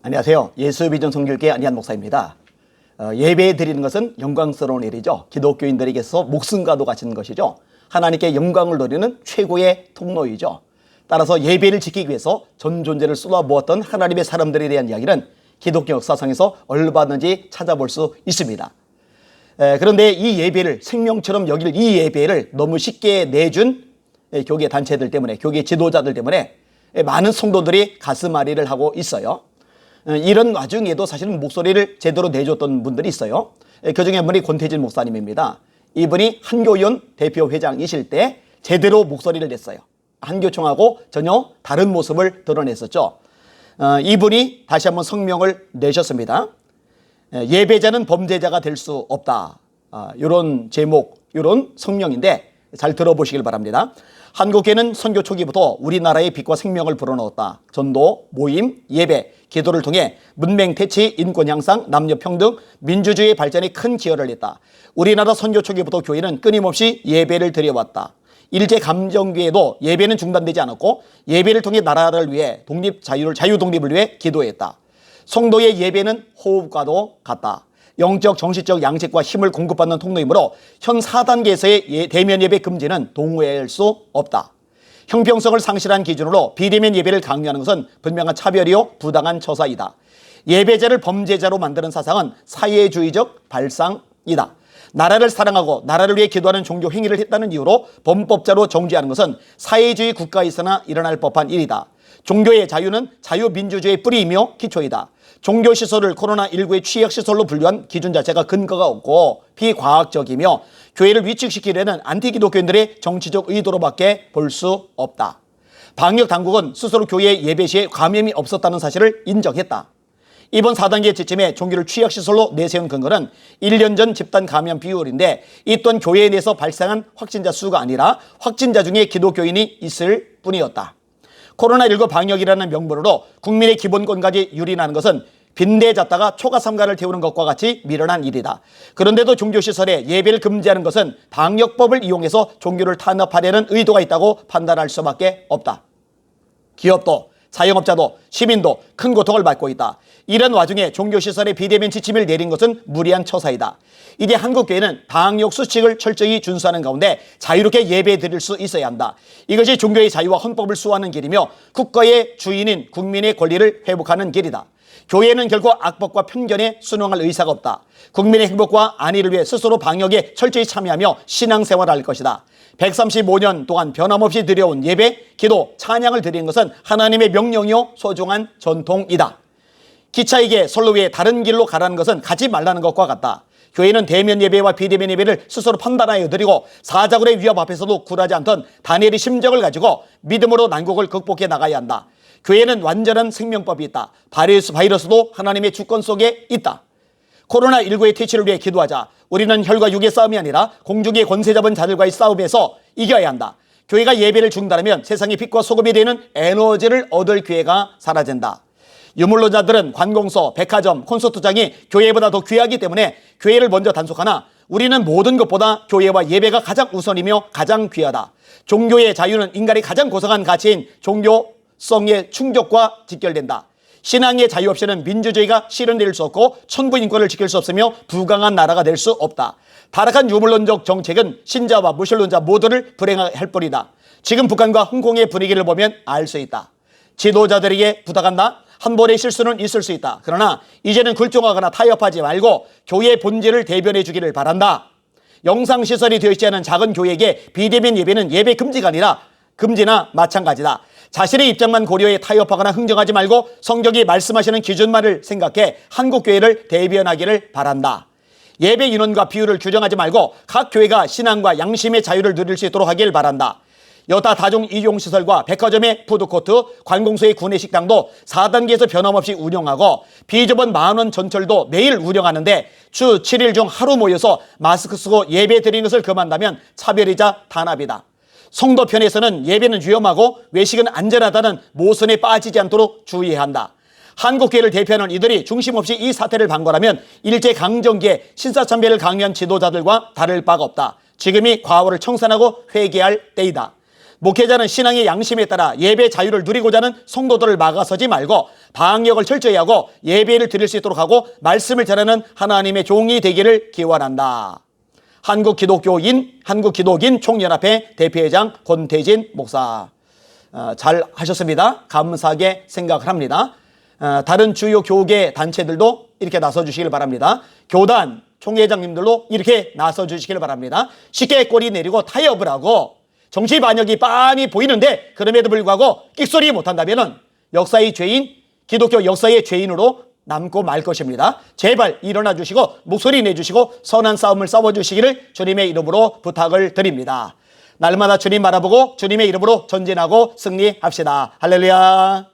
안녕하세요. 예수비전 선교회 안희한 목사입니다. 예배 드리는 것은 영광스러운 일이죠. 기독교인들에게서 목숨과도 같은 것이죠. 하나님께 영광을 돌리는 최고의 통로이죠. 따라서 예배를 지키기 위해서 전 존재를 쏟아부었던 하나님의 사람들에 대한 이야기는 기독교 역사상에서 얼마든지 찾아볼 수 있습니다. 그런데 이 예배를 생명처럼 여길 이 예배를 너무 쉽게 내준 교계 단체들 때문에, 교계 지도자들 때문에 많은 성도들이 가슴앓이를 하고 있어요. 이런 와중에도 사실은 목소리를 제대로 내줬던 분들이 있어요. 그중에 한 분이 권태진 목사님입니다. 이분이 한교연 대표 회장이실 때 제대로 목소리를 냈어요. 한교총하고 전혀 다른 모습을 드러냈었죠. 이분이 다시 한번 성명을 내셨습니다. 예배자는 범죄자가 될 수 없다. 이런 제목, 이런 성명인데 잘 들어보시길 바랍니다. 한국교회는 선교 초기부터 우리나라의 빛과 생명을 불어넣었다. 전도, 모임, 예배, 기도를 통해 문맹 퇴치, 인권 향상, 남녀 평등, 민주주의 발전에 큰 기여를 했다. 우리나라 선교 초기부터 교회는 끊임없이 예배를 드려왔다. 일제 감정기에도 예배는 중단되지 않았고 예배를 통해 나라를 위해 자유 독립을 위해 기도했다. 성도의 예배는 호흡과도 같다. 영적, 정신적 양식과 힘을 공급받는 통로이므로 현 4단계에서의 대면 예배 금지는 동의할 수 없다. 형평성을 상실한 기준으로 비대면 예배를 강요하는 것은 분명한 차별이요 부당한 처사이다. 예배자를 범죄자로 만드는 사상은 사회주의적 발상이다. 나라를 사랑하고 나라를 위해 기도하는 종교 행위를 했다는 이유로 범법자로 정죄하는 것은 사회주의 국가에서나 일어날 법한 일이다. 종교의 자유는 자유민주주의의 뿌리이며 기초이다. 종교시설을 코로나19의 취약시설로 분류한 기준 자체가 근거가 없고 비과학적이며 교회를 위축시키려는 안티기독교인들의 정치적 의도로밖에 볼 수 없다. 방역당국은 스스로 교회 예배 시에 감염이 없었다는 사실을 인정했다. 이번 4단계 지침에 종교를 취약시설로 내세운 근거는 1년 전 집단 감염 비율인데 이 또한 교회 내에서 발생한 확진자 수가 아니라 확진자 중에 기독교인이 있을 뿐이었다. 코로나19 방역이라는 명분으로 국민의 기본권까지 유린하는 것은 빈대에 잤다가 초가삼가를 태우는 것과 같이 미련한 일이다. 그런데도 종교시설에 예배를 금지하는 것은 방역법을 이용해서 종교를 탄압하려는 의도가 있다고 판단할 수밖에 없다. 기업도 자영업자도 시민도 큰 고통을 받고 있다. 이런 와중에 종교시설에 비대면 지침을 내린 것은 무리한 처사이다. 이제 한국교회는 방역 수칙을 철저히 준수하는 가운데 자유롭게 예배 드릴 수 있어야 한다. 이것이 종교의 자유와 헌법을 수호하는 길이며 국가의 주인인 국민의 권리를 회복하는 길이다. 교회는 결코 악법과 편견에 순응할 의사가 없다. 국민의 행복과 안위를 위해 스스로 방역에 철저히 참여하며 신앙생활을 할 것이다. 135년 동안 변함없이 드려온 예배, 기도, 찬양을 드리는 것은 하나님의 명령이요 소중한 전통이다. 기차에게 선로 위에 다른 길로 가라는 것은 가지 말라는 것과 같다. 교회는 대면 예배와 비대면 예배를 스스로 판단하여 드리고 사자굴의 위협 앞에서도 굴하지 않던 다니엘의 심정을 가지고 믿음으로 난국을 극복해 나가야 한다. 교회는 완전한 생명법이 있다. 바이러스도 하나님의 주권 속에 있다. 코로나19의 퇴치를 위해 기도하자. 우리는 혈과 육의 싸움이 아니라 공중의 권세 잡은 자들과의 싸움에서 이겨야 한다. 교회가 예배를 중단하면 세상의 빛과 소금이 되는 에너지를 얻을 기회가 사라진다. 유물론자들은 관공서, 백화점, 콘서트장이 교회보다 더 귀하기 때문에 교회를 먼저 단속하나 우리는 모든 것보다 교회와 예배가 가장 우선이며 가장 귀하다. 종교의 자유는 인간이 가장 고상한 가치인 종교성의 충족과 직결된다. 신앙의 자유 없이는 민주주의가 실현될 수 없고 천부인권을 지킬 수 없으며 부강한 나라가 될 수 없다. 타락한 유물론적 정책은 신자와 무신론자 모두를 불행할 뿐이다. 지금 북한과 홍콩의 분위기를 보면 알 수 있다. 지도자들에게 부탁한다. 한 번의 실수는 있을 수 있다. 그러나 이제는 굴종하거나 타협하지 말고 교회의 본질을 대변해 주기를 바란다. 영상시설이 되어 있지 않은 작은 교회에게 비대면 예배는 예배 금지가 아니라 금지나 마찬가지다. 자신의 입장만 고려해 타협하거나 흥정하지 말고 성경이 말씀하시는 기준만을 생각해 한국교회를 대변하기를 바란다. 예배 인원과 비율을 규정하지 말고 각 교회가 신앙과 양심의 자유를 누릴 수 있도록 하길 바란다. 여타 다중 이용시설과 백화점의 푸드코트, 관공서의 구내식당도 4단계에서 변함없이 운영하고 비좁은 만원 전철도 매일 운영하는데 주 7일 중 하루 모여서 마스크 쓰고 예배 드리는 것을 금한다면 차별이자 단합이다. 성도 편에서는 예배는 위험하고 외식은 안전하다는 모순에 빠지지 않도록 주의해야 한다. 한국교회를 대표하는 이들이 중심 없이 이 사태를 방관하면 일제강점기에 신사참배를 강요한 지도자들과 다를 바가 없다. 지금이 과거를 청산하고 회개할 때이다. 목회자는 신앙의 양심에 따라 예배 자유를 누리고자 하는 성도들을 막아서지 말고 방역을 철저히 하고 예배를 드릴 수 있도록 하고 말씀을 전하는 하나님의 종이 되기를 기원한다. 한국기독인 총연합회 대표회장 권태진 목사. 잘 하셨습니다. 감사하게 생각을 합니다. 다른 주요 교계 단체들도 이렇게 나서주시길 바랍니다. 교단 총회장님들도 이렇게 나서주시길 바랍니다. 쉽게 꼬리 내리고 타협을 하고 정치 반역이 빤히 보이는데 그럼에도 불구하고 끽소리 못한다면 역사의 죄인, 기독교 역사의 죄인으로 남고 말 것입니다. 제발 일어나 주시고 목소리 내주시고 선한 싸움을 싸워주시기를 주님의 이름으로 부탁을 드립니다. 날마다 주님 바라보고 주님의 이름으로 전진하고 승리합시다. 할렐루야.